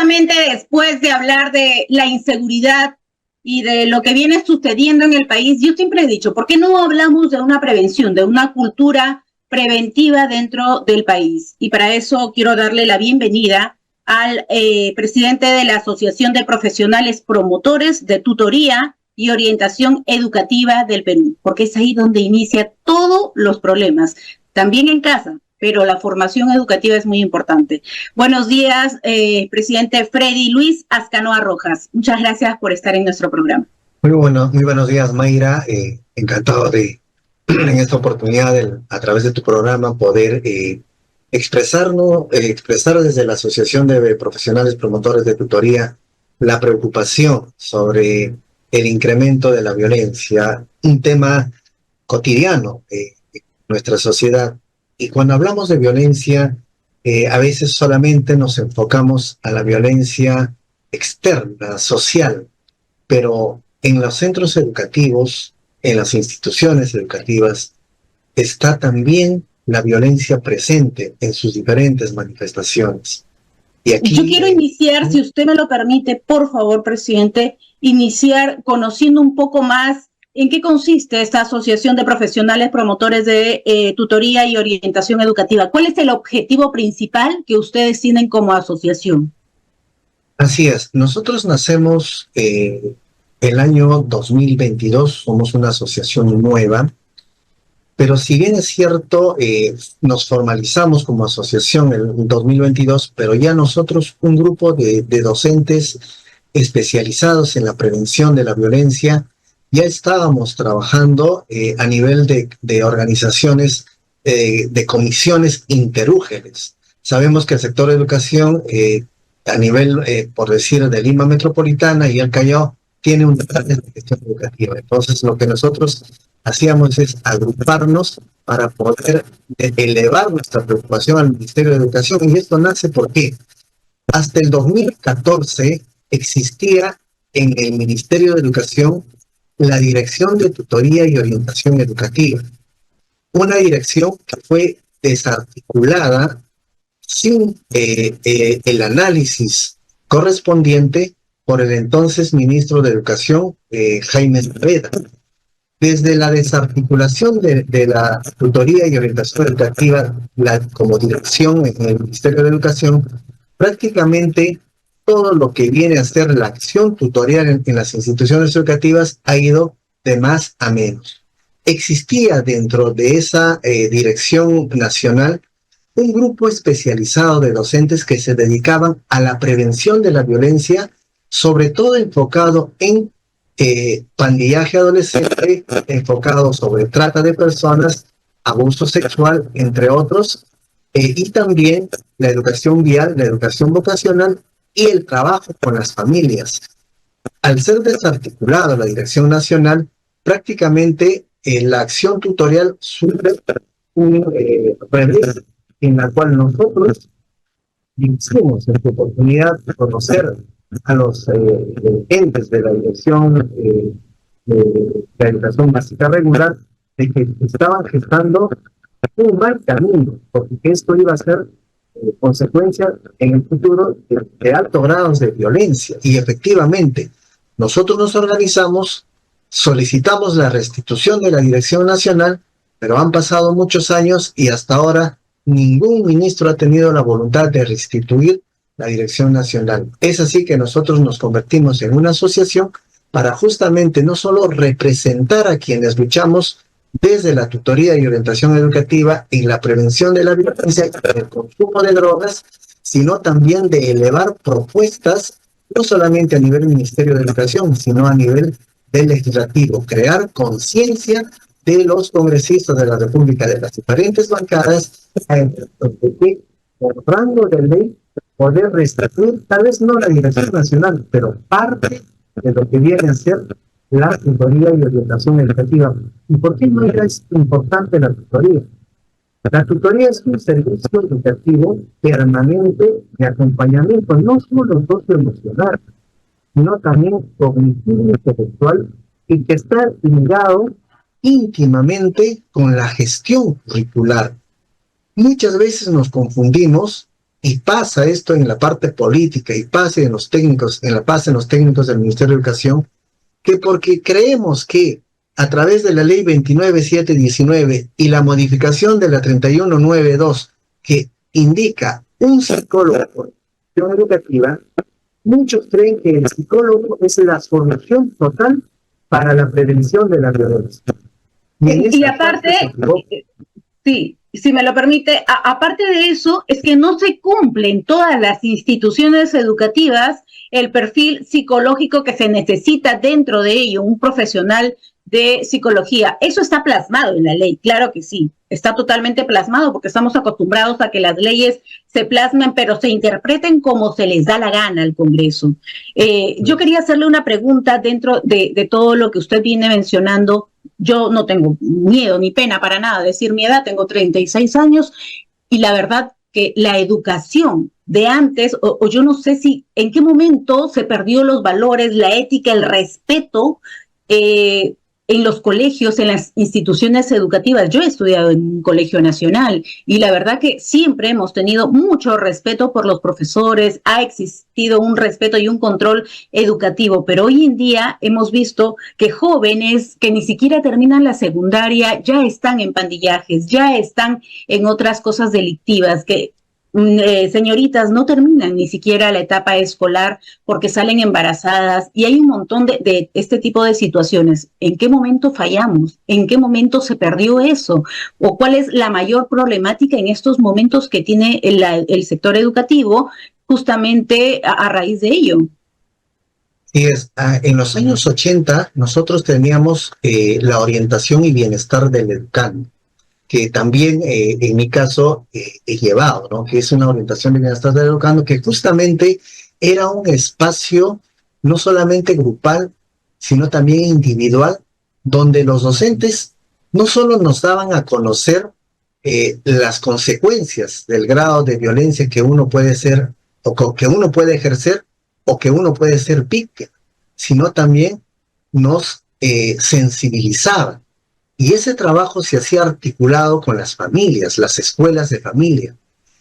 justamente después de hablar de la inseguridad y de lo que viene sucediendo en el país, yo siempre he dicho, ¿por qué no hablamos de una prevención, de una cultura preventiva dentro del país? Y para eso quiero darle la bienvenida al presidente de la Asociación de Profesionales Promotores de Tutoría y Orientación Educativa del Perú, porque es ahí donde inicia todos los problemas, también en casa, pero la formación educativa es muy importante. Buenos días, presidente Freddy Luis Azcanoa Rojas. Muchas gracias por estar en nuestro programa. Muy buenos días, Mayra. Encantado de, en esta oportunidad, a través de tu programa, poder expresar desde la Asociación de Profesionales Promotores de Tutoría la preocupación sobre el incremento de la violencia, un tema cotidiano en nuestra sociedad. Y cuando hablamos de violencia, a veces solamente nos enfocamos a la violencia externa, social, pero en los centros educativos, en las instituciones educativas, está también la violencia presente en sus diferentes manifestaciones. Y aquí, yo quiero iniciar, si usted me lo permite, por favor, presidente, iniciar conociendo un poco más en qué consiste esta Asociación de Profesionales Promotores de Tutoría y Orientación Educativa. ¿Cuál es el objetivo principal que ustedes tienen como asociación? Así es, nosotros nacemos el año 2022, somos una asociación nueva, pero si bien es cierto, nos formalizamos como asociación en 2022, pero ya nosotros, un grupo de docentes especializados en la prevención de la violencia, ya estábamos trabajando a nivel de organizaciones, de comisiones interúgenes. Sabemos que el sector de educación, a nivel, por decir, de Lima Metropolitana y el Callao, tiene un departamento de gestión educativa. Entonces, lo que nosotros hacíamos es agruparnos para poder elevar nuestra preocupación al Ministerio de Educación. Y esto nace porque hasta el 2014 existía en el Ministerio de Educación la Dirección de Tutoría y Orientación Educativa. Una dirección que fue desarticulada sin el análisis correspondiente por el entonces ministro de Educación, Jaime Naveda. Desde la desarticulación de la tutoría y orientación educativa como dirección en el Ministerio de Educación, prácticamente todo lo que viene a ser la acción tutorial en las instituciones educativas ha ido de más a menos. Existía dentro de esa dirección nacional un grupo especializado de docentes que se dedicaban a la prevención de la violencia, sobre todo enfocado en pandillaje adolescente, enfocado sobre trata de personas, abuso sexual, entre otros, y también la educación vial, la educación vocacional y el trabajo con las familias. Al ser desarticulada la dirección nacional, prácticamente la acción tutorial sufre un revés en la cual nosotros hicimos esta oportunidad de conocer a los entes de la dirección de la educación básica regular, de que estaban gestando un mal camino, porque esto iba a ser consecuencia en el futuro de altos grados de violencia. Y efectivamente, nosotros nos organizamos, solicitamos la restitución de la dirección nacional, pero han pasado muchos años y hasta ahora ningún ministro ha tenido la voluntad de restituir la dirección nacional. Es así que nosotros nos convertimos en una asociación para justamente no solo representar a quienes luchamos desde la tutoría y orientación educativa en la prevención de la violencia y el consumo de drogas, sino también de elevar propuestas, no solamente a nivel Ministerio de Educación, sino a nivel del legislativo, crear conciencia de los congresistas de la República, de las diferentes bancadas, de que por rango de ley poder restituir, tal vez no la dirección nacional, pero parte de lo que viene a ser la tutoría y orientación educativa. ¿Y por qué no es importante la tutoría? La tutoría es un servicio educativo permanente de acompañamiento, no solo socioemocional, sino también cognitivo y intelectual, y que está ligado íntimamente con la gestión curricular. Muchas veces nos confundimos y pasa esto en la parte política y pasa en los técnicos, en los técnicos del Ministerio de Educación, que porque creemos que a través de la ley 29719 y la modificación de la 3192 que indica un psicólogo por formación educativa, muchos creen que el psicólogo es la solución total para la prevención de la violencia. Y aparte, sí, si me lo permite, aparte de eso, es que no se cumple en todas las instituciones educativas el perfil psicológico que se necesita dentro de ello, un profesional de psicología. Eso está plasmado en la ley, claro que sí, está totalmente plasmado porque estamos acostumbrados a que las leyes se plasmen, pero se interpreten como se les da la gana al Congreso. Yo quería hacerle una pregunta dentro de todo lo que usted viene mencionando. Yo no tengo miedo ni pena para nada de decir mi edad, tengo 36 años y la verdad que la educación de antes, o yo no sé si en qué momento se perdió los valores, la ética, el respeto en los colegios, en las instituciones educativas. Yo he estudiado en un colegio nacional y la verdad que siempre hemos tenido mucho respeto por los profesores, ha existido un respeto y un control educativo, pero hoy en día hemos visto que jóvenes que ni siquiera terminan la secundaria ya están en pandillajes, ya están en otras cosas delictivas, que señoritas no terminan ni siquiera la etapa escolar porque salen embarazadas y hay un montón de este tipo de situaciones. ¿En qué momento fallamos? ¿En qué momento se perdió eso? ¿O cuál es la mayor problemática en estos momentos que tiene el sector educativo justamente a raíz de ello? Sí, en los años 80 nosotros teníamos la orientación y bienestar del educando, que también en mi caso he llevado, ¿no? Que es una orientación de bienestar del educando, que justamente era un espacio no solamente grupal, sino también individual, donde los docentes no solo nos daban a conocer las consecuencias del grado de violencia que uno puede ser, o que uno puede ejercer, o que uno puede ser víctima, sino también nos sensibilizaban. Y ese trabajo se hacía articulado con las familias, las escuelas de familia.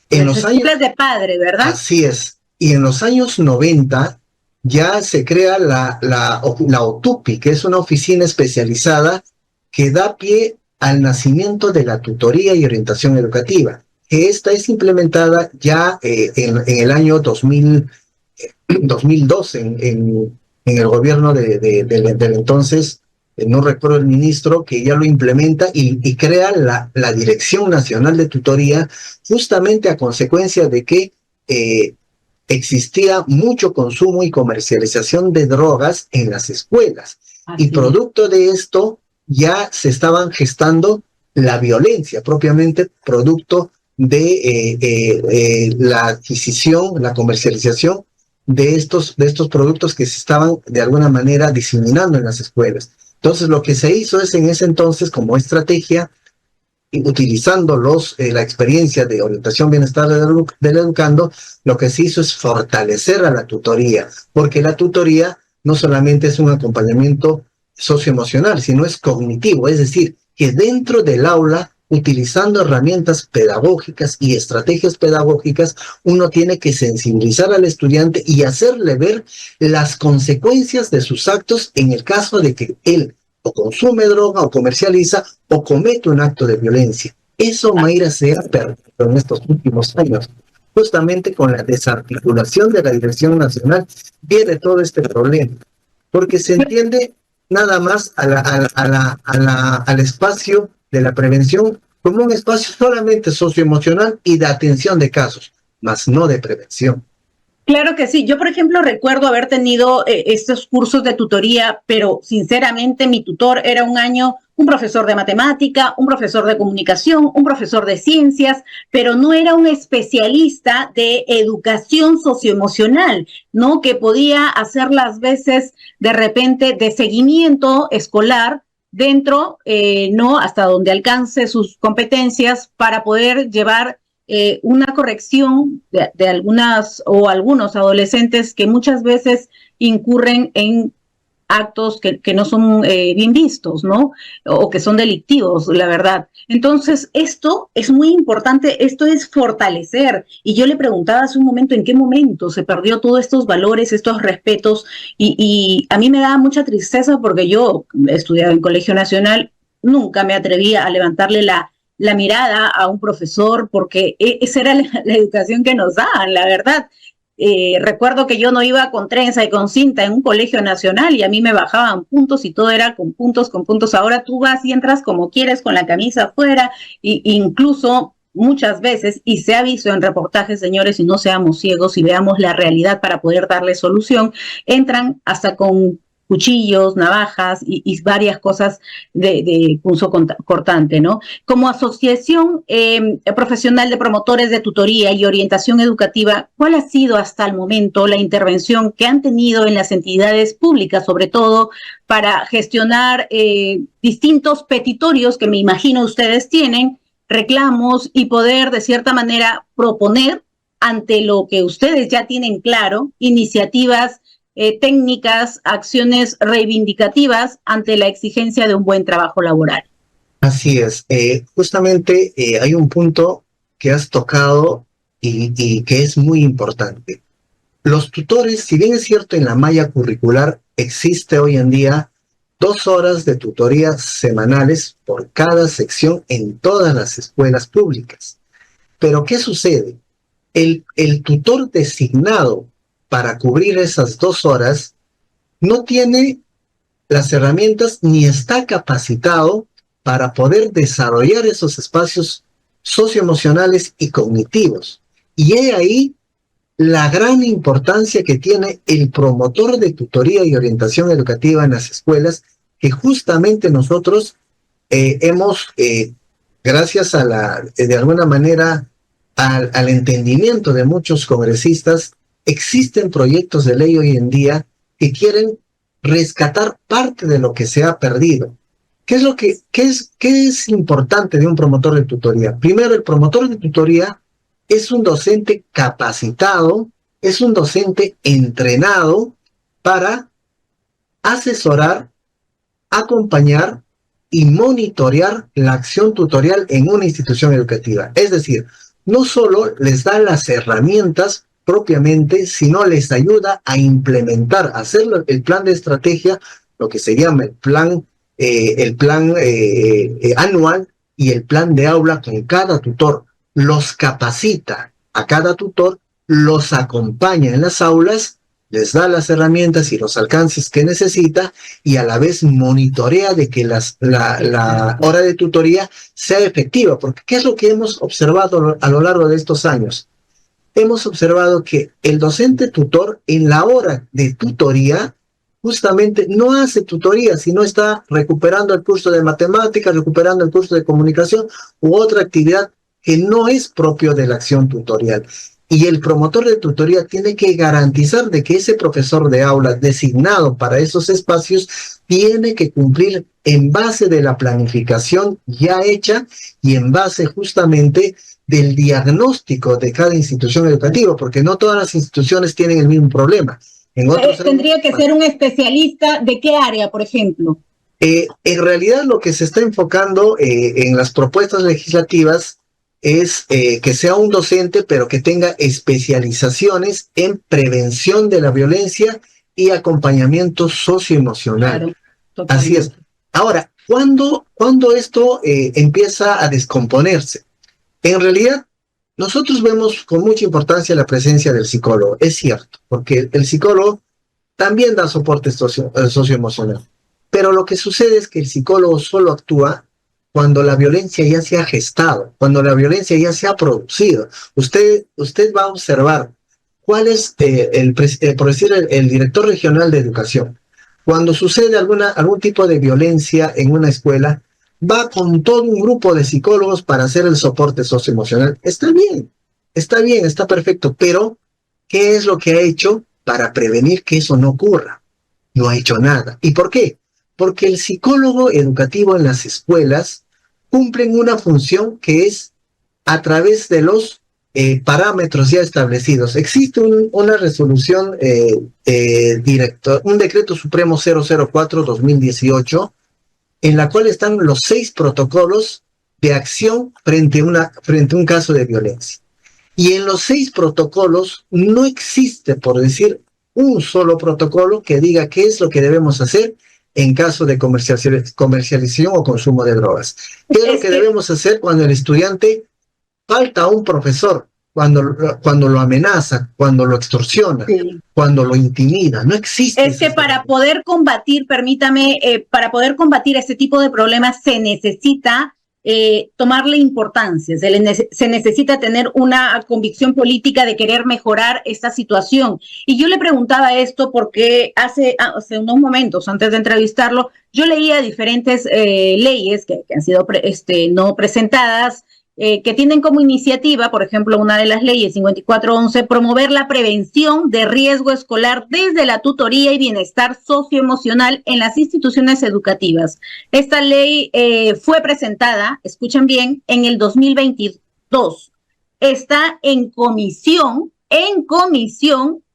En las escuelas de padre, ¿verdad? Así es. Y en los años 90 ya se crea la OTUPI, que es una oficina especializada que da pie al nacimiento de la tutoría y orientación educativa. Esta es implementada ya en el año 2012 en el gobierno del entonces, no recuerdo el ministro, que ya lo implementa y crea la Dirección Nacional de Tutoría, justamente a consecuencia de que existía mucho consumo y comercialización de drogas en las escuelas. Así. Y producto de esto ya se estaban gestando la violencia, propiamente producto de la adquisición, la comercialización de estos productos que se estaban de alguna manera diseminando en las escuelas. Entonces lo que se hizo es en ese entonces como estrategia, utilizando la experiencia de orientación bienestar del educando, lo que se hizo es fortalecer a la tutoría, porque la tutoría no solamente es un acompañamiento socioemocional, sino es cognitivo, es decir, que dentro del aula, utilizando herramientas pedagógicas y estrategias pedagógicas, uno tiene que sensibilizar al estudiante y hacerle ver las consecuencias de sus actos en el caso de que él o consume droga o comercializa o comete un acto de violencia. Eso, Mayra, se ha perdido en estos últimos años. Justamente con la desarticulación de la Dirección Nacional viene todo este problema, porque se entiende nada más al espacio de la prevención como un espacio solamente socioemocional y de atención de casos, más no de prevención. Claro que sí. Yo, por ejemplo, recuerdo haber tenido estos cursos de tutoría, pero sinceramente mi tutor era un profesor de matemática, un profesor de comunicación, un profesor de ciencias, pero no era un especialista de educación socioemocional, ¿no? Que podía hacer las veces de repente de seguimiento escolar dentro, ¿no? Hasta donde alcance sus competencias para poder llevar una corrección de algunas o algunos adolescentes que muchas veces incurren en actos que no son bien vistos, ¿no? O que son delictivos, la verdad. Entonces, esto es muy importante, esto es fortalecer. Y yo le preguntaba hace un momento en qué momento se perdió todos estos valores, estos respetos, y a mí me daba mucha tristeza porque yo he estudiado en Colegio Nacional, nunca me atrevía a levantarle la mirada a un profesor porque esa era la educación que nos daban, la verdad. Recuerdo que yo no iba con trenza y con cinta en un colegio nacional y a mí me bajaban puntos y todo era con puntos, con puntos. Ahora tú vas y entras como quieres con la camisa afuera e incluso muchas veces, y se ha visto en reportajes, señores, y no seamos ciegos y veamos la realidad para poder darle solución, entran hasta con cuchillos, navajas y varias cosas de punzo cortante, ¿no? Como asociación profesional de promotores de tutoría y orientación educativa, ¿cuál ha sido hasta el momento la intervención que han tenido en las entidades públicas, sobre todo para gestionar distintos petitorios que me imagino ustedes tienen, reclamos y poder de cierta manera proponer ante lo que ustedes ya tienen claro, iniciativas técnicas, acciones reivindicativas ante la exigencia de un buen trabajo laboral? Así es. Justamente hay un punto que has tocado y que es muy importante. Los tutores, si bien es cierto en la malla curricular existe hoy en día 2 horas de tutoría semanales por cada sección en todas las escuelas públicas. Pero ¿qué sucede? El tutor designado para cubrir esas 2 horas no tiene las herramientas ni está capacitado para poder desarrollar esos espacios socioemocionales y cognitivos. Y he ahí la gran importancia que tiene el promotor de tutoría y orientación educativa en las escuelas, que justamente nosotros hemos, gracias a de alguna manera, al entendimiento de muchos congresistas, existen proyectos de ley hoy en día que quieren rescatar parte de lo que se ha perdido. ¿Qué es importante de un promotor de tutoría? Primero, el promotor de tutoría es un docente capacitado, es un docente entrenado para asesorar, acompañar y monitorear la acción tutorial en una institución educativa. Es decir, no solo les da las herramientas propiamente, sino les ayuda a implementar, a hacer el plan de estrategia, lo que se llama el plan anual y el plan de aula con cada tutor. Los capacita a cada tutor, los acompaña en las aulas, les da las herramientas y los alcances que necesita y a la vez monitorea de que la hora de tutoría sea efectiva. Porque ¿qué es lo que hemos observado a lo largo de estos años? Hemos observado que el docente tutor en la hora de tutoría justamente no hace tutoría, sino está recuperando el curso de matemáticas, recuperando el curso de comunicación u otra actividad que no es propio de la acción tutorial. Y el promotor de tutoría tiene que garantizar de que ese profesor de aula designado para esos espacios tiene que cumplir en base de la planificación ya hecha y en base justamente del diagnóstico de cada institución educativa, porque no todas las instituciones tienen el mismo problema. Tendría que ser un especialista de qué área, por ejemplo. En realidad lo que se está enfocando en las propuestas legislativas es que sea un docente, pero que tenga especializaciones en prevención de la violencia y acompañamiento socioemocional. Claro, así es. Ahora, ¿cuándo esto empieza a descomponerse? En realidad, nosotros vemos con mucha importancia la presencia del psicólogo, es cierto, porque el psicólogo también da soporte socioemocional. Pero lo que sucede es que el psicólogo solo actúa cuando la violencia ya se ha gestado, cuando la violencia ya se ha producido. Usted va a observar cuál es, por decir, el director regional de educación. Cuando sucede algún tipo de violencia en una escuela, va con todo un grupo de psicólogos para hacer el soporte socioemocional. Está bien, está perfecto, pero ¿qué es lo que ha hecho para prevenir que eso no ocurra? No ha hecho nada. ¿Y por qué? Porque el psicólogo educativo en las escuelas cumplen una función que es a través de los parámetros ya establecidos. Existe una resolución un decreto supremo 004-2018 en la cual están los 6 protocolos de acción frente a un caso de violencia. Y en los 6 protocolos no existe, por decir, un solo protocolo que diga qué es lo que debemos hacer en caso de comercialización o consumo de drogas. ¿Qué es lo que debemos hacer cuando el estudiante falta a un profesor, cuando lo amenaza, cuando lo extorsiona, cuando lo intimida? No existe. Es que para poder combatir, permítame, para poder combatir este tipo de problemas se necesita tomarle importancia, se necesita tener una convicción política de querer mejorar esta situación. Y yo le preguntaba esto porque hace unos momentos, antes de entrevistarlo, yo leía diferentes leyes que han sido no presentadas, que tienen como iniciativa, por ejemplo, una de las leyes 5411, promover la prevención de riesgo escolar desde la tutoría y bienestar socioemocional en las instituciones educativas. Esta ley fue presentada, escuchen bien, en el 2022. Está en comisión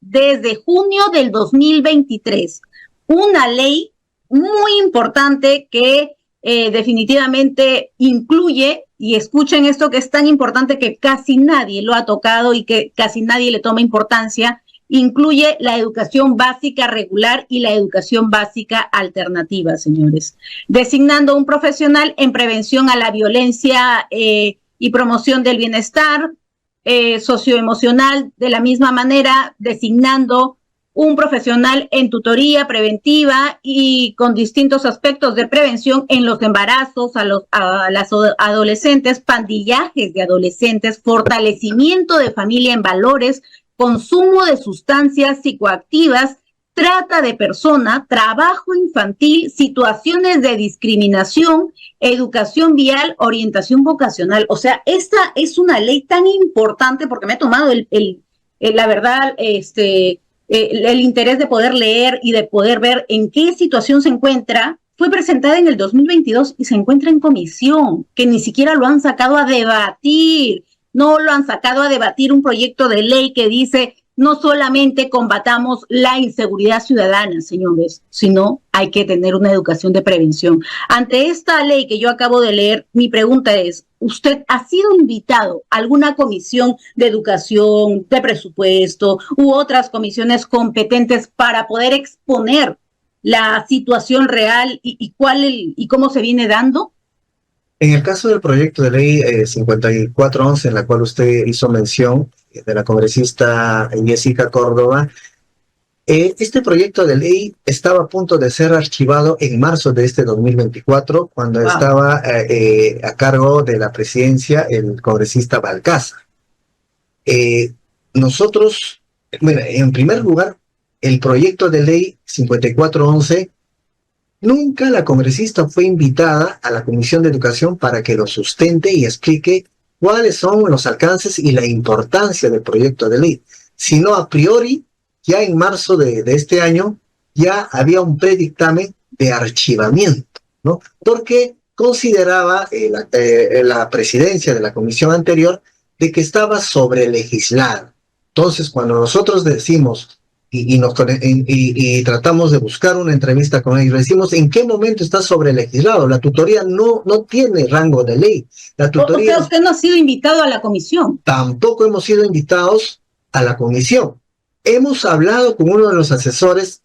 desde junio del 2023. Una ley muy importante que definitivamente incluye, y escuchen esto que es tan importante que casi nadie lo ha tocado y que casi nadie le toma importancia, incluye la educación básica regular y la educación básica alternativa, señores, designando un profesional en prevención a la violencia y promoción del bienestar socioemocional, de la misma manera designando un profesional en tutoría preventiva y con distintos aspectos de prevención en los embarazos a las adolescentes, pandillajes de adolescentes, fortalecimiento de familia en valores, consumo de sustancias psicoactivas, trata de persona, trabajo infantil, situaciones de discriminación, educación vial, orientación vocacional. O sea, esta es una ley tan importante porque me he tomado la verdad, el interés de poder leer y de poder ver en qué situación se encuentra. Fue presentada en el 2022 y se encuentra en comisión, que ni siquiera lo han sacado a debatir. No lo han sacado a debatir un proyecto de ley que dice no solamente combatamos la inseguridad ciudadana, señores, sino hay que tener una educación de prevención. Ante esta ley que yo acabo de leer, mi pregunta es, ¿usted ha sido invitado a alguna comisión de educación, de presupuesto u otras comisiones competentes para poder exponer la situación real y cómo se viene dando? En el caso del proyecto de ley 5411, en la cual usted hizo mención, de la congresista Jessica Córdoba, este proyecto de ley estaba a punto de ser archivado en marzo de este 2024, cuando estaba a cargo de la presidencia el congresista Balcázar. Nosotros, bueno, en primer lugar, el proyecto de ley 5411, nunca la congresista fue invitada a la Comisión de Educación para que lo sustente y explique cuáles son los alcances y la importancia del proyecto de ley, sino a priori, ya en marzo de este año, ya había un predictamen de archivamiento, ¿no? Porque consideraba la presidencia de la comisión anterior de que estaba sobrelegislada. Entonces, cuando nosotros decimos y tratamos de buscar una entrevista con ellos, decimos, ¿en qué momento está sobrelegislado? La tutoría no tiene rango de ley. La tutoría, usted no ha sido invitado a la comisión. Tampoco hemos sido invitados a la comisión. Hemos hablado con uno de los asesores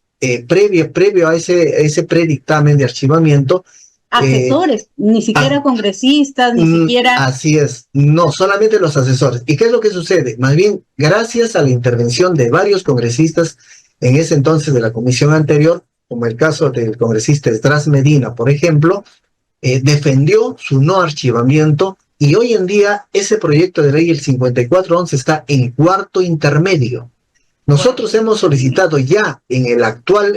previo a ese predictamen de archivamiento. Asesores, ni siquiera congresistas, ni siquiera... Así es, no, solamente los asesores. ¿Y qué es lo que sucede? Más bien, gracias a la intervención de varios congresistas en ese entonces de la comisión anterior, como el caso del congresista Esdras Medina, por ejemplo, defendió su no archivamiento y hoy en día ese proyecto de ley, el 5411, está en cuarto intermedio. Nosotros hemos solicitado ya con el actual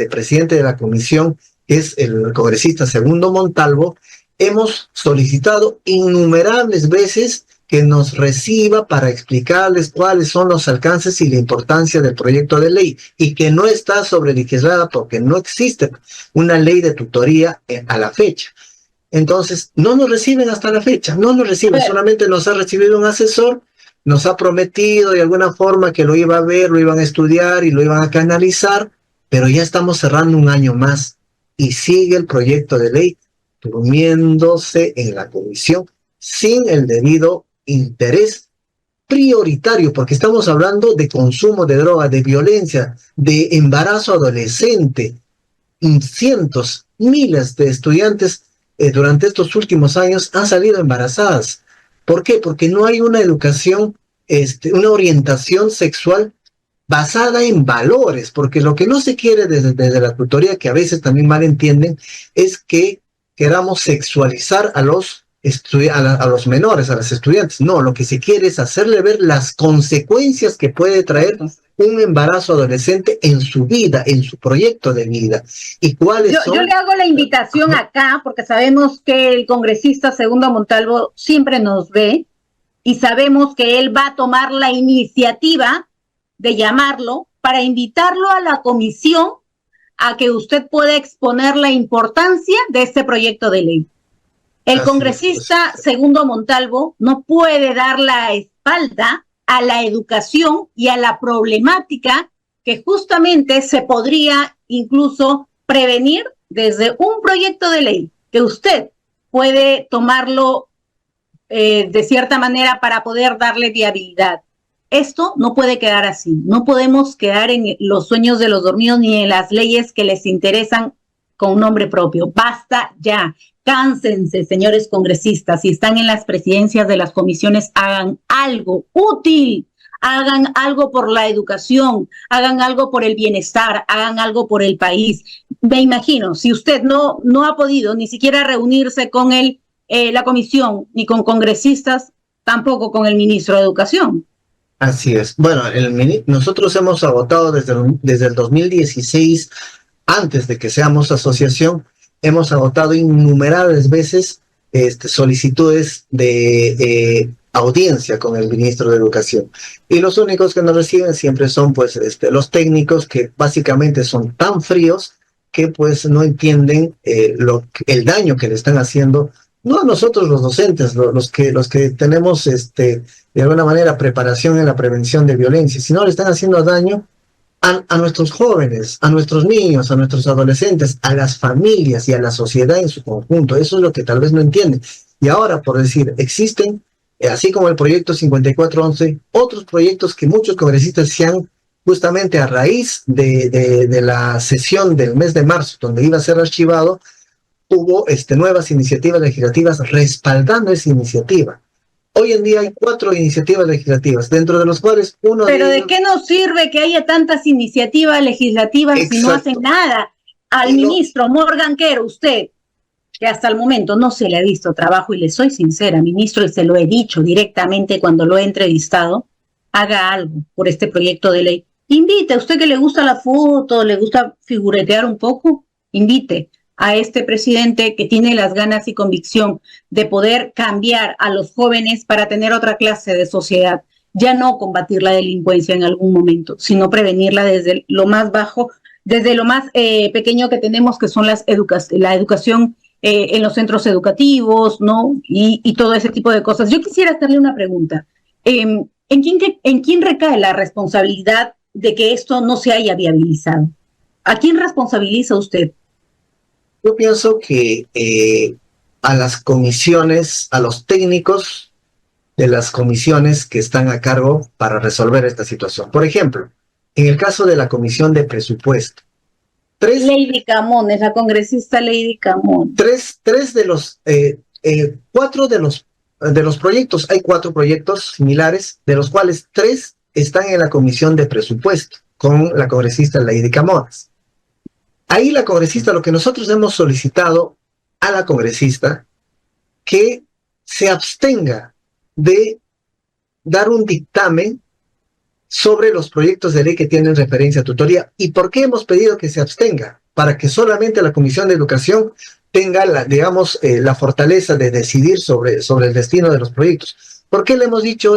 presidente de la comisión, que es el congresista Segundo Montalvo, hemos solicitado innumerables veces que nos reciba para explicarles cuáles son los alcances y la importancia del proyecto de ley, y que no está sobrelegislada porque no existe una ley de tutoría a la fecha. Entonces, no nos reciben hasta la fecha, no nos reciben, solamente nos ha recibido un asesor, nos ha prometido de alguna forma que lo iba a ver, lo iban a estudiar y lo iban a canalizar, pero ya estamos cerrando un año más y sigue el proyecto de ley durmiéndose en la comisión sin el debido interés prioritario, porque estamos hablando de consumo de droga, de violencia, de embarazo adolescente. Cientos, miles de estudiantes durante estos últimos años han salido embarazadas. ¿Por qué? Porque no hay una educación, una orientación sexual basada en valores, porque lo que no se quiere desde la tutoría, que a veces también mal entienden, es que queramos sexualizar a los menores, a los estudiantes. No, lo que se quiere es hacerle ver las consecuencias que puede traer un embarazo adolescente en su vida, en su proyecto de vida. ¿Y cuáles son? Yo le hago la invitación acá, porque sabemos que el congresista Segundo Montalvo siempre nos ve, y sabemos que él va a tomar la iniciativa de llamarlo para invitarlo a la comisión a que usted pueda exponer la importancia de este proyecto de ley. El congresista Segundo Montalvo no puede dar la espalda a la educación y a la problemática que justamente se podría incluso prevenir desde un proyecto de ley, que usted puede tomarlo de cierta manera para poder darle viabilidad. Esto no puede quedar así. No podemos quedar en los sueños de los dormidos ni en las leyes que les interesan con nombre propio. Basta ya. Cánsense, señores congresistas. Si están en las presidencias de las comisiones, hagan algo útil. Hagan algo por la educación, hagan algo por el bienestar, hagan algo por el país. Me imagino, si usted no ha podido ni siquiera reunirse con la comisión ni con congresistas, tampoco con el ministro de Educación. Así es. Bueno, nosotros hemos agotado desde el 2016, antes de que seamos asociación, hemos agotado innumerables veces solicitudes de audiencia con el ministro de Educación. Y los únicos que nos reciben siempre son pues los técnicos, que básicamente son tan fríos que pues no entienden el daño que le están haciendo, no a nosotros los docentes, los que tenemos de alguna manera preparación en la prevención de violencia, sino le están haciendo daño a nuestros jóvenes, a nuestros niños, a nuestros adolescentes, a las familias y a la sociedad en su conjunto. Eso es lo que tal vez no entienden. Y ahora, por decir, existen, así como el proyecto 5411, otros proyectos que muchos congresistas se han, justamente a raíz de la sesión del mes de marzo, donde iba a ser archivado, hubo nuevas iniciativas legislativas respaldando esa iniciativa. Hoy en día hay 4 iniciativas legislativas, dentro de los cuales uno de ellos... ¿Pero de qué nos sirve que haya tantas iniciativas legislativas si no hacen nada? Al ministro Morgan Quero, usted, que hasta el momento no se le ha visto trabajo, y le soy sincera, ministro, y se lo he dicho directamente cuando lo he entrevistado, haga algo por este proyecto de ley. Invite, a usted que le gusta la foto, le gusta figuretear un poco, invite a este presidente que tiene las ganas y convicción de poder cambiar a los jóvenes para tener otra clase de sociedad. Ya no combatir la delincuencia en algún momento, sino prevenirla desde lo más bajo, desde lo más pequeño que tenemos, que son la educación en los centros educativos, ¿no? Y todo ese tipo de cosas. Yo quisiera hacerle una pregunta. ¿En quién recae la responsabilidad de que esto no se haya viabilizado? ¿A quién responsabiliza usted? Yo pienso que a las comisiones, a los técnicos de las comisiones que están a cargo para resolver esta situación. Por ejemplo, en el caso de la comisión de presupuesto. Lady Camón, es la congresista Lady Camón. 4 de los proyectos, hay 4 proyectos similares, de los cuales 3 están en la comisión de presupuesto, con la congresista Lady Camón. Ahí la congresista, lo que nosotros hemos solicitado a la congresista, que se abstenga de dar un dictamen sobre los proyectos de ley que tienen referencia a tutoría. ¿Y por qué hemos pedido que se abstenga? Para que solamente la Comisión de Educación tenga la fortaleza de decidir sobre el destino de los proyectos. ¿Por qué le hemos dicho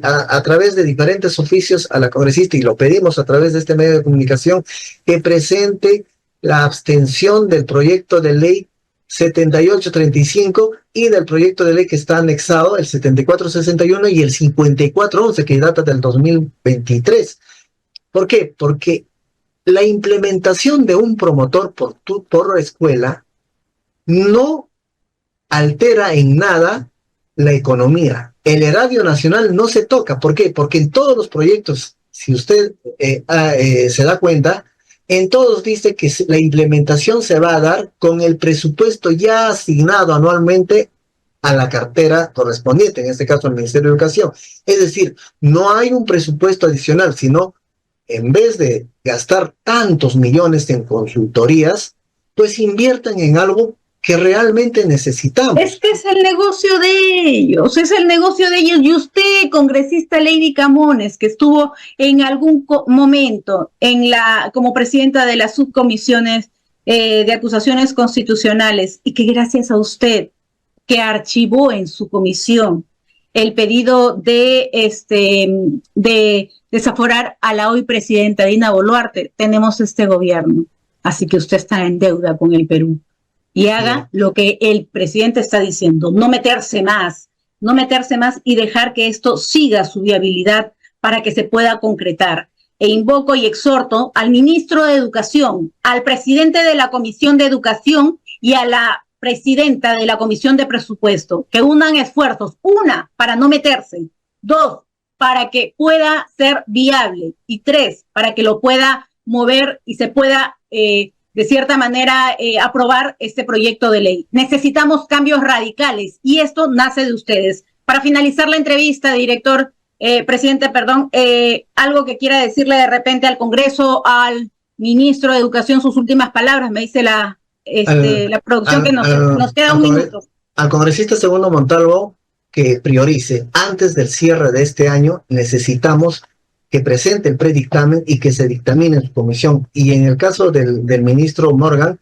a través de diferentes oficios a la congresista, y lo pedimos a través de este medio de comunicación, que presente la abstención del proyecto de ley 7835 y del proyecto de ley que está anexado, el 7461 y el 5411, que data del 2023. ¿Por qué? Porque la implementación de un promotor por escuela no altera en nada la economía. El erario nacional no se toca. ¿Por qué? Porque en todos los proyectos, si usted se da cuenta, en todos dice que la implementación se va a dar con el presupuesto ya asignado anualmente a la cartera correspondiente, en este caso al Ministerio de Educación. Es decir, no hay un presupuesto adicional, sino en vez de gastar tantos millones en consultorías, pues inviertan en algo que realmente necesitamos. Es que es el negocio de ellos, y usted, congresista Lady Camones, que estuvo en algún momento como presidenta de las subcomisiones de acusaciones constitucionales, y que gracias a usted, que archivó en su comisión el pedido de desaforar a la hoy presidenta Dina Boluarte, tenemos este gobierno. Así que usted está en deuda con el Perú. Y haga lo que el presidente está diciendo, no meterse más y dejar que esto siga su viabilidad para que se pueda concretar. E invoco y exhorto al ministro de Educación, al presidente de la Comisión de Educación y a la presidenta de la Comisión de Presupuesto, que unan esfuerzos, una, para no meterse, dos, para que pueda ser viable, y tres, para que lo pueda mover y se pueda de cierta manera aprobar este proyecto de ley. Necesitamos cambios radicales y esto nace de ustedes. Para finalizar la entrevista, presidente, algo que quiera decirle de repente al Congreso, al ministro de Educación, sus últimas palabras. Me dice la producción que nos queda un minuto. Al congresista Segundo Montalvo, que priorice, antes del cierre de este año, necesitamos que presente el predictamen y que se dictamine en su comisión. Y en el caso del ministro Morgan,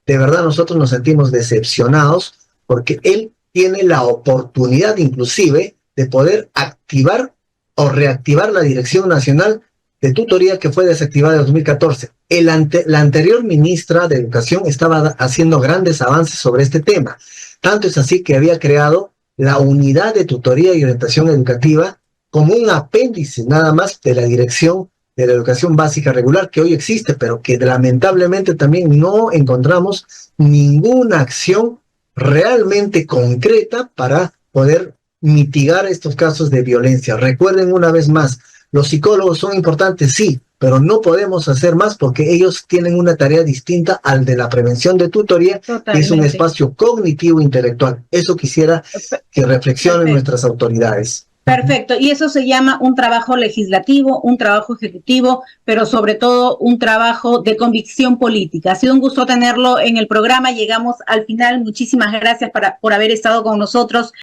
de verdad nosotros nos sentimos decepcionados porque él tiene la oportunidad inclusive de poder activar o reactivar la Dirección Nacional de Tutoría que fue desactivada en 2014. La anterior ministra de Educación estaba haciendo grandes avances sobre este tema. Tanto es así que había creado la Unidad de Tutoría y Orientación Educativa como un apéndice nada más de la Dirección de la Educación Básica Regular, que hoy existe, pero que lamentablemente también no encontramos ninguna acción realmente concreta para poder mitigar estos casos de violencia. Recuerden una vez más, los psicólogos son importantes, sí, pero no podemos hacer más porque ellos tienen una tarea distinta al de la prevención de tutoría, que es un espacio cognitivo intelectual. Eso quisiera que reflexionen nuestras autoridades. Perfecto, y eso se llama un trabajo legislativo, un trabajo ejecutivo, pero sobre todo un trabajo de convicción política. Ha sido un gusto tenerlo en el programa, llegamos al final, muchísimas gracias por haber estado con nosotros.